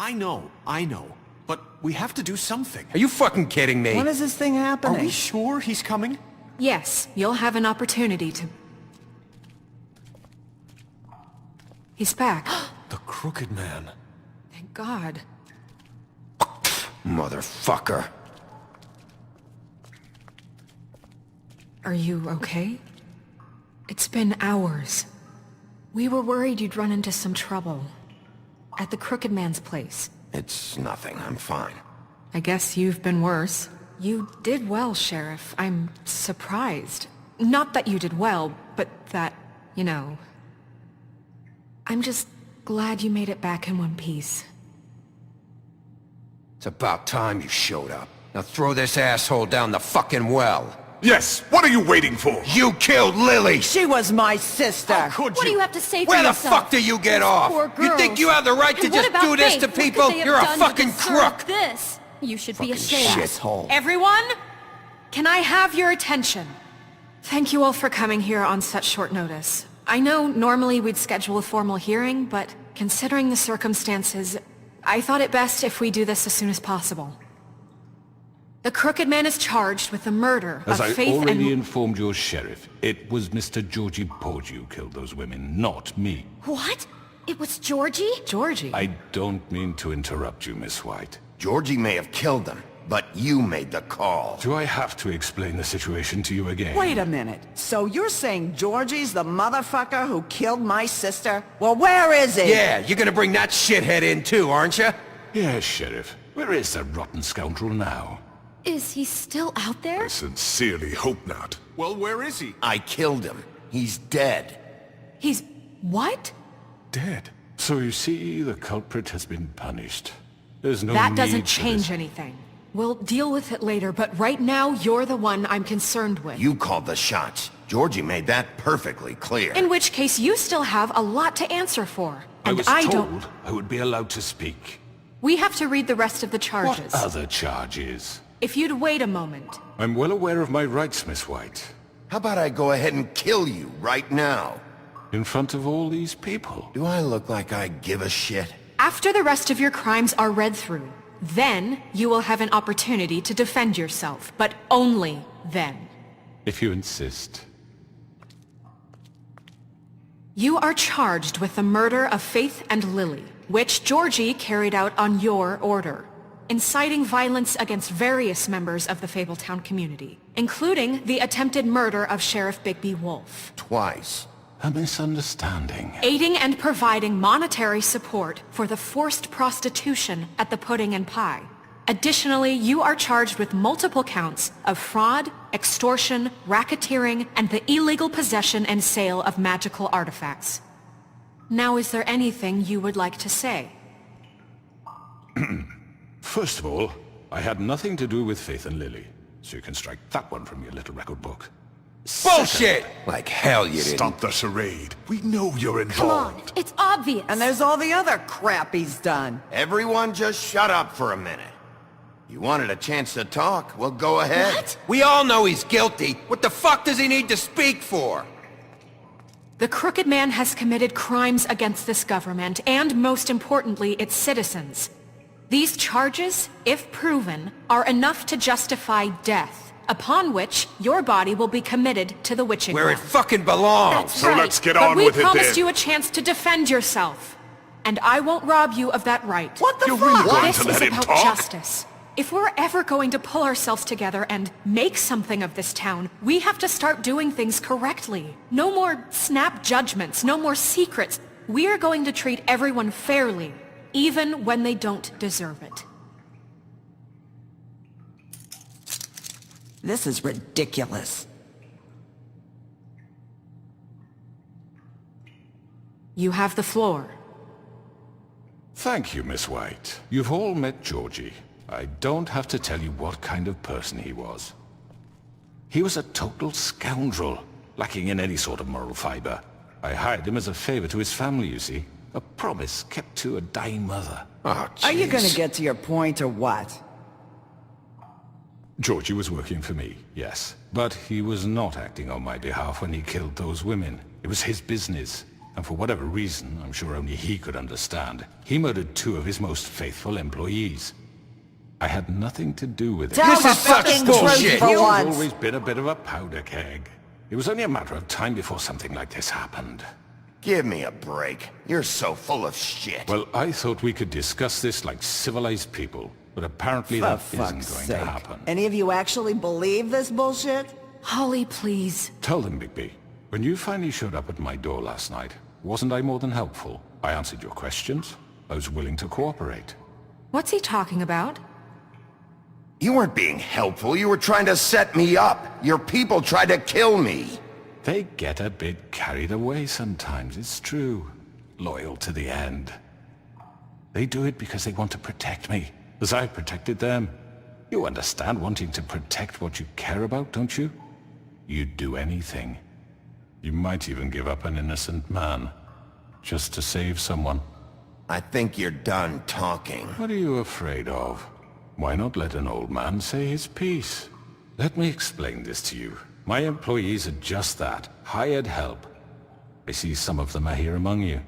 I know. But we have to do something. Are you fucking kidding me? When is this thing happening? Are we sure he's coming? Yes, you'll have an opportunity to... He's back. The Crooked Man. Thank God. Motherfucker. Are you okay? It's been hours. We were worried you'd run into some trouble. At the Crooked Man's place. It's nothing. I'm fine. I guess you've been worse. You did well, Sheriff. I'm surprised. Not that you did well, but that, you know... I'm just glad you made it back in one piece. It's about time you showed up. Now throw this asshole down the fucking well. Yes, what are you waiting for? You killed Lily! She was my sister. How could What do you? you have to say for Where the yourself? fuck do you get Those off? poor You think girls. you have the right to And what just about do this Faith? to What could people? they have You're a done to fucking deserve crook! This. You should be Fucking ashamed. shithole. Everyone? Can I have your attention? Thank you all for coming here on such short notice. I know normally we'd schedule a formal hearing, but considering the circumstances, I thought it best if we do this as soon as possible. The Crooked Man is charged with the murder As of I Faith already and... informed your sheriff, it was Mr. Georgie Porgy who killed those women, not me. What? It was Georgie? Georgie? I don't mean to interrupt you, Miss White. Georgie may have killed them, but you made the call. Do I have to explain the situation to you again? Wait a minute. So you're saying Georgie's the motherfucker who killed my sister? Well, where is he? Yeah, you're gonna bring that shithead in too, aren't you? Yes, Sheriff. Where is the rotten scoundrel now? Is he still out there? I sincerely hope not. Well, where is he? I killed him. He's dead. He's... what? Dead. So you see, the culprit has been punished. There's no That need doesn't for change this. anything. We'll deal with it later, but right now, you're the one I'm concerned with. You called the shots. Georgie made that perfectly clear. In which case, you still have a lot to answer for. I And was I told don't... I would be allowed to speak. We have to read the rest of the charges. What other charges? If you'd wait a moment. I'm well aware of my rights, Miss White. How about I go ahead and kill you right now? In front of all these people. Do I look like I give a shit? After the rest of your crimes are read through, then you will have an opportunity to defend yourself, but only then. If you insist. You are charged with the murder of Faith and Lily, which Georgie carried out on your order, inciting violence against various members of the Fabletown community, including the attempted murder of Sheriff Bigby Wolf. Twice. A misunderstanding. Aiding and providing monetary support for the forced prostitution at the Pudding and Pie. Additionally, you are charged with multiple counts of fraud, extortion, racketeering, and the illegal possession and sale of magical artifacts. Now, is there anything you would like to say? First of all, I had nothing to do with Faith and Lily, so you can strike that one from your little record book. Bullshit! Like hell you didn't. Stop the charade. We know you're Come on, involved. it's obvious. And there's all the other crap he's done. Everyone just shut up for a minute. You wanted a chance to talk? Well, go ahead. What? We all know he's guilty. What the fuck does he need to speak for? The Crooked Man has committed crimes against this government and, most importantly, its citizens. These charges, if proven, are enough to justify death, upon which your body will be committed to the witching Where it ground. fucking belongs. That's So right. let's get But on we with it promised then. you a chance to defend yourself, and I won't rob you of that right. What the You're fuck? really going This to is let him about talk? justice. If we're ever going to pull ourselves together and make something of this town, we have to start doing things correctly. No more snap judgments, no more secrets. We are going to treat everyone fairly, even when they don't deserve it. This is ridiculous. You have the floor. Thank you, Miss White. You've all met Georgie. I don't have to tell you what kind of person he was. He was a total scoundrel, lacking in any sort of moral fiber. I hired him as a favor to his family, you see. A promise kept to a dying mother. Oh, Are you jeez. gonna get to your point or what? Georgie was working for me, yes. But he was not acting on my behalf when he killed those women. It was his business. And for whatever reason, I'm sure only he could understand, he murdered 2 of his most faithful employees. I had nothing to do with it. Tell This the is such fucking bullshit. truth for You've once. always been a bit of a powder keg. It was only a matter of time before something like this happened. Give me a break. You're so full of shit. Well, I thought we could discuss this like civilized people, but apparently For that fuck's isn't going sake. to happen. Any of you actually believe this bullshit? Holly, please. Tell them, Bigby, when you finally showed up at my door last night, wasn't I more than helpful? I answered your questions. I was willing to cooperate. What's he talking about? You weren't being helpful. You were trying to set me up. Your people tried to kill me. They get a bit carried away sometimes, it's true. Loyal to the end. They do it because they want to protect me, as I protected them. You understand wanting to protect what you care about, don't you? You'd do anything. You might even give up an innocent man, just to save someone. I think you're done talking. What are you afraid of? Why not let an old man say his piece? Let me explain this to you. My employees are just that, hired help. I see some of them are here among you.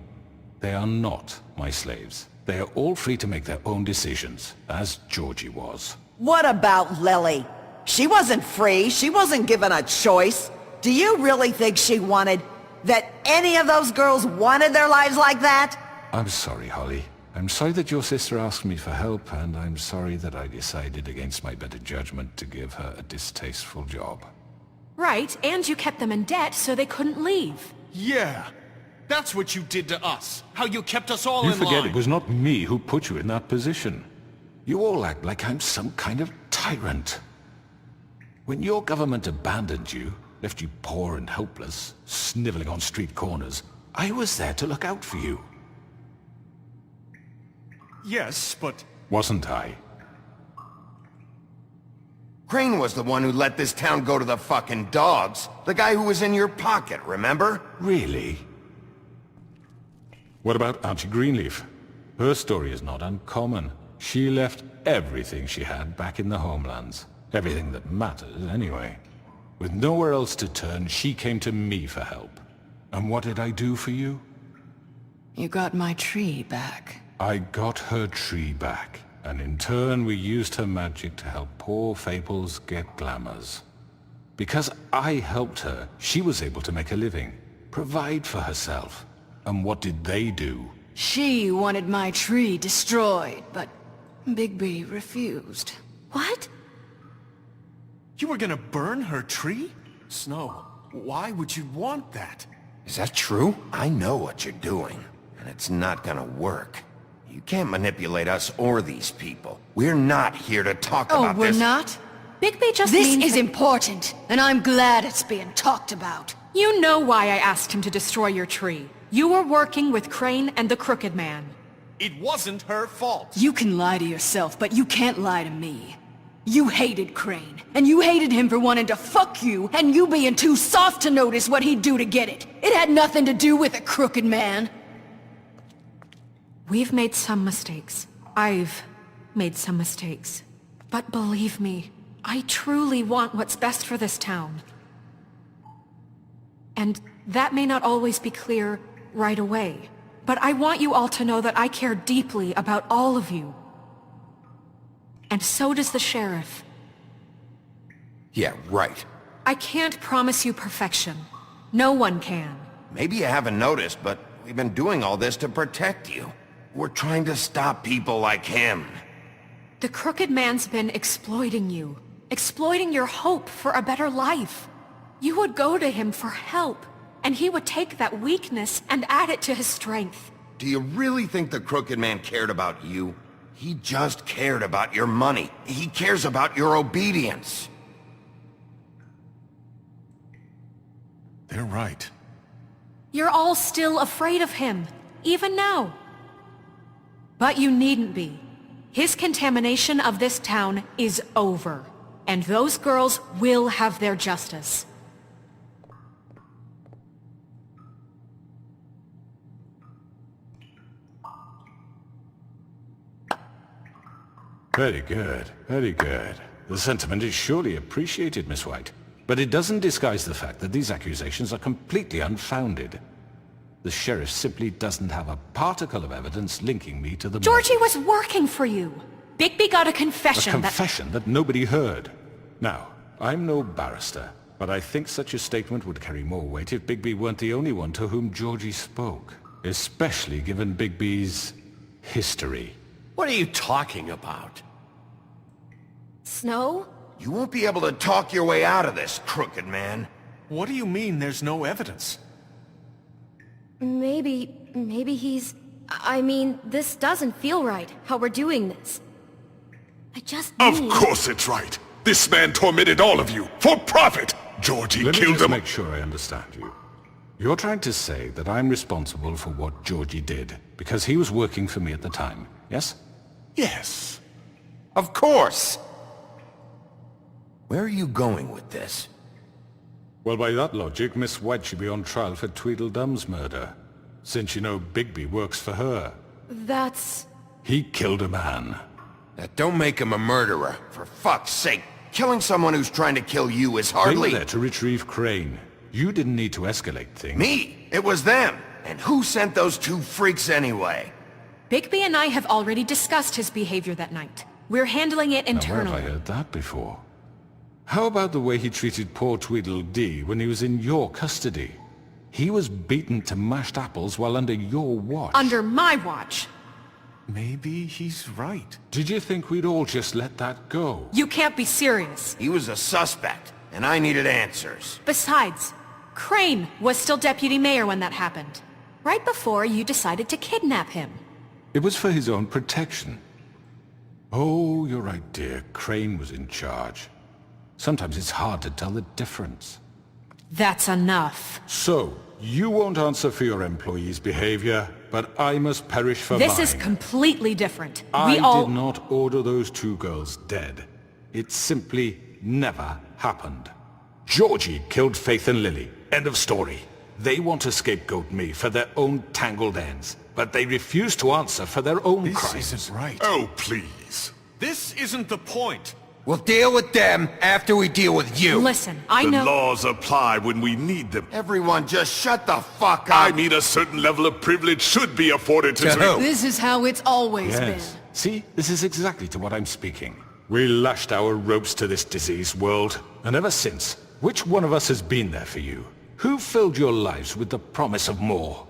They are not my slaves. They are all free to make their own decisions, as Georgie was. What about Lily? She wasn't free. She wasn't given a choice. Do you really think she wanted... that any of those girls wanted their lives like that? I'm sorry, Holly. I'm sorry that your sister asked me for help, and I'm sorry that I decided against my better judgment to give her a distasteful job. Right, and you kept them in debt so they couldn't leave. Yeah. That's what you did to us. How you kept us all You in forget line. it was not me who put you in that position. You all act like I'm some kind of tyrant. When your government abandoned you, left you poor and helpless, sniveling on street corners, I was there to look out for you. Yes, but... Wasn't I? Crane was the one who let this town go to the fucking dogs. The guy who was in your pocket, remember? Really? What about Auntie Greenleaf? Her story is not uncommon. She left everything she had back in the homelands. Everything that matters, anyway. With nowhere else to turn, she came to me for help. And what did I do for you? You got my tree back. I got her tree back, and in turn we used her magic to help poor Fables get glamours. Because I helped her, she was able to make a living, provide for herself. And what did they do? She wanted my tree destroyed, but Bigby refused. What? You were gonna burn her tree? Snow, why would you want that? Is that true? I know what you're doing, and it's not gonna work. You can't manipulate us or these people. We're not here to talk Oh, about we're this. not? Bigby just This means is that- important, and I'm glad it's being talked about. You know why I asked him to destroy your tree. You were working with Crane and the Crooked Man. It wasn't her fault. You can lie to yourself, but you can't lie to me. You hated Crane, and you hated him for wanting to fuck you, and you being too soft to notice what he'd do to get it. It had nothing to do with a Crooked Man. We've made some mistakes. I've made some mistakes. But believe me, I truly want what's best for this town. And that may not always be clear right away. But I want you all to know that I care deeply about all of you. And so does the sheriff. Yeah, right. I can't promise you perfection. No one can. Maybe you haven't noticed, but we've been doing all this to protect you. We're trying to stop people like him. The Crooked Man's been exploiting you. Exploiting your hope for a better life. You would go to him for help, and he would take that weakness and add it to his strength. Do you really think the Crooked Man cared about you? He just cared about your money. He cares about your obedience. They're right. You're all still afraid of him, even now. But you needn't be. His contamination of this town is over, and those girls will have their justice. Very good, very good. The sentiment is surely appreciated, Miss White. But it doesn't disguise the fact that these accusations are completely unfounded. The sheriff simply doesn't have a particle of evidence linking me to the Georgie murder. was working for you. Bigby got a confession A confession that nobody heard. Now, I'm no barrister, but I think such a statement would carry more weight if Bigby weren't the only one to whom Georgie spoke. Especially given Bigby's history. What are you talking about? Snow? You won't be able to talk your way out of this, crooked man. What do you mean there's no evidence? Maybe he's... I mean, this doesn't feel right, how we're doing this. I just Of need... course it's right. This man tormented all of you, for profit! Georgie Let me killed just them. make sure I understand you. You're trying to say that I'm responsible for what Georgie did, because he was working for me at the time, yes? Yes. Of course! Where are you going with this? Well, by that logic, Miss White should be on trial for Tweedledum's murder, since you know Bigby works for her. That's... He killed a man. That don't make him a murderer, for fuck's sake. Killing someone who's trying to kill you is They were hardly... there to retrieve Crane. You didn't need to escalate things. Me! It was them! And who sent those two freaks anyway? Bigby and I have already discussed his behavior that night. We're handling it Now, where have I internally. heard that before? How about the way he treated poor Tweedledee when he was in your custody? He was beaten to mashed apples while under your watch. Under my watch. Maybe he's right. Did you think we'd all just let that go? You can't be serious. He was a suspect, and I needed answers. Besides, Crane was still deputy mayor when that happened. Right before you decided to kidnap him. It was for his own protection. Oh, you're right, dear. Crane was in charge. Sometimes it's hard to tell the difference. That's enough. So, you won't answer for your employees' behavior, but I must perish for mine. This is completely different. I We all... did not order those two girls dead. It simply never happened. Georgie killed Faith and Lily. End of story. They want to scapegoat me for their own tangled ends, but they refuse to answer for their own This crimes. isn't right. Oh, please. This isn't the point. We'll deal with them after we deal with you. Listen, I The know... laws apply when we need them. Everyone just shut the fuck up. I mean, a certain level of privilege should be afforded to... To who? This is how it's always Yes. been. See, this is exactly to what I'm speaking. We lashed our ropes to this diseased world, and ever since, which one of us has been there for you? Who filled your lives with the promise of more?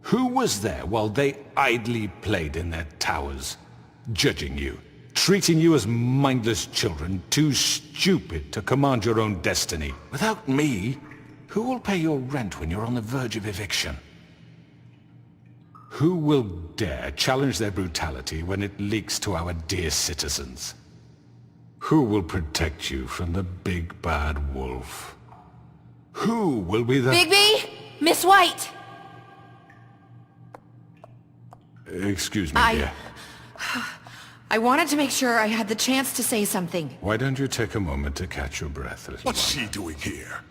Who was there while they idly played in their towers, judging you, treating you as mindless children, too stupid to command your own destiny? Without me, who will pay your rent when you're on the verge of eviction? Who will dare challenge their brutality when it leaks to our dear citizens? Who will protect you from the big bad wolf? Who will be the... Bigby! Miss White! Excuse me, dear. I wanted to make sure I had the chance to say something. Why don't you take a moment to catch your breath, little What's one? she doing here?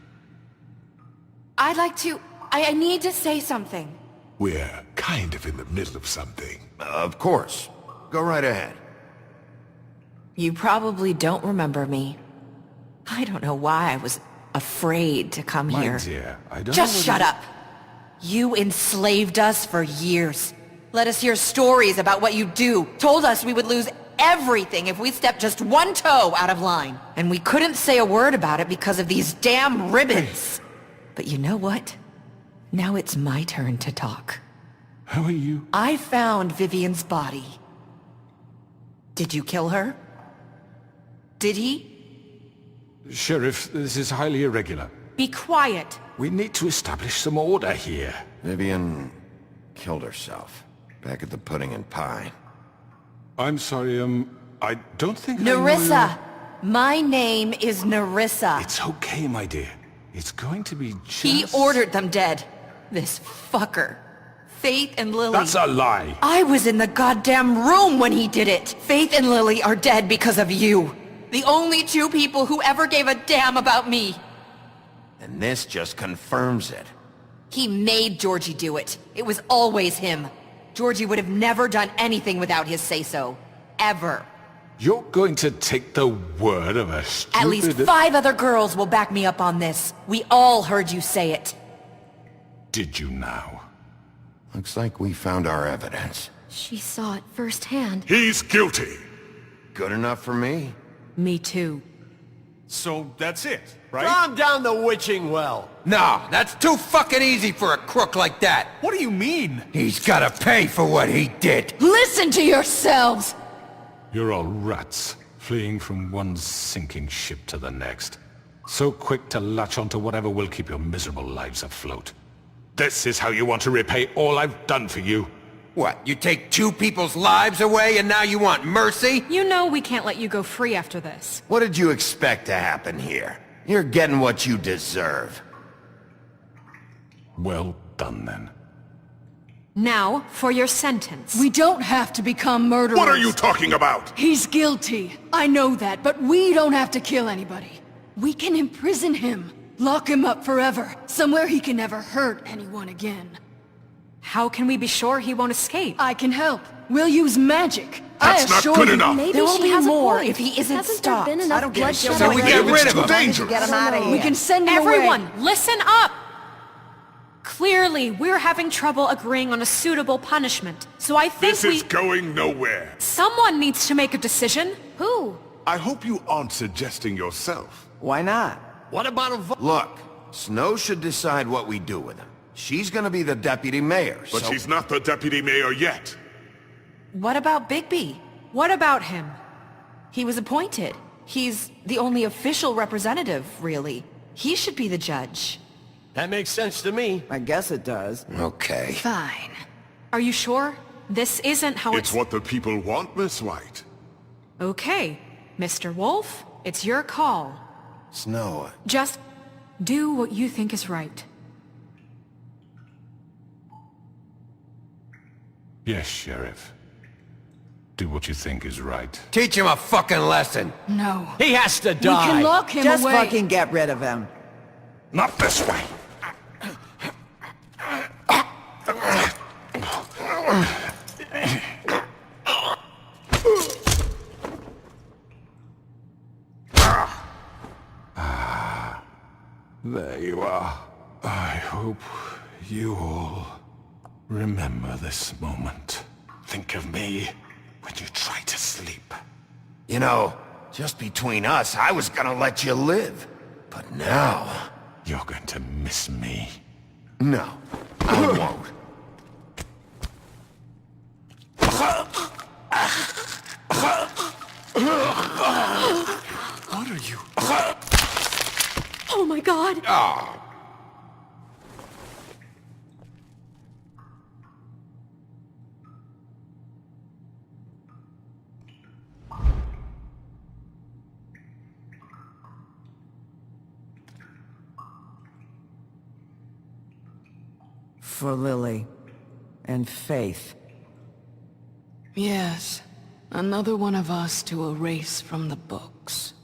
I'd like to... I need to say something. We're kind of in the middle of something. Of course. Go right ahead. You probably don't remember me. I don't know why I was afraid to come My here. dear, I don't Just know shut up. You enslaved us for years. Let us hear stories about what you do. Told us we would lose everything if we stepped just one toe out of line. And we couldn't say a word about it because of these damn ribbons. But you know what? Now it's my turn to talk. How are you? I found Vivian's body. Did you kill her? Did he? Sheriff, this is highly irregular. Be quiet. We need to establish some order here. Vivian killed herself. Back at the Pudding and Pie. I'm sorry, I don't think I know Nerissa! you- My name is Nerissa. It's okay, my dear. It's going to be just... He ordered them dead. This fucker. Faith and Lily. That's a lie! I was in the goddamn room when he did it. Faith and Lily are dead because of you. The only two people who ever gave a damn about me. And this just confirms it. He made Georgie do it. It was always him. Georgie would have never done anything without his say-so. Ever. You're going to take the word of a stupid... At least 5 other girls will back me up on this. We all heard you say it. Did you now? Looks like we found our evidence. She saw it firsthand. He's guilty. Good enough for me? Me too. So that's it, right? Calm down the witching well. No, that's too fucking easy for a crook like that. What do you mean? He's gotta pay for what he did. Listen to yourselves! You're all rats, fleeing from one sinking ship to the next. So quick to latch onto whatever will keep your miserable lives afloat. This is how you want to repay all I've done for you? What, you take two people's lives away and now you want mercy? You know we can't let you go free after this. What did you expect to happen here? You're getting what you deserve. Well done, then. Now, for your sentence. We don't have to become murderers. What are you talking about? He's guilty. I know that, but we don't have to kill anybody. We can imprison him. Lock him up forever. Somewhere he can never hurt anyone again. How can we be sure he won't escape? I can help. We'll use magic. That's not good enough. Maybe There will she be has more a point. if he isn't Hasn't stopped. there been I enough don't get it. bloodshed So we get already? rid of him. It's dangerous. Get him out of here. We can send him Everyone, away. listen up! Clearly, we're having trouble agreeing on a suitable punishment, so I think This is going nowhere. Someone needs to make a decision. Who? I hope you aren't suggesting yourself. Why not? What about a vote? Look, Snow should decide what we do with him. She's gonna be the deputy mayor, But so... she's not the deputy mayor yet. What about Bigby? What about him? He was appointed. He's the only official representative, really. He should be the judge. That makes sense to me. I guess it does. Okay. Fine. Are you sure? This isn't how It's what the people want, Miss White. Okay, Mr. Wolf, it's your call. Snow, Just do what you think is right. Yes, Sheriff. Do what you think is right. teach him a fucking lesson. No. He has to We die. can lock him Just away. fucking get rid of him. Not this way! There you are. I hope you all remember this moment. Think of me when you try to sleep. You know, just between us, I was gonna let you live. But now... You're going to miss me. No, I won't. What are you? Oh my god! For Lily. And Faith. Yes. Another one of us to erase from the books.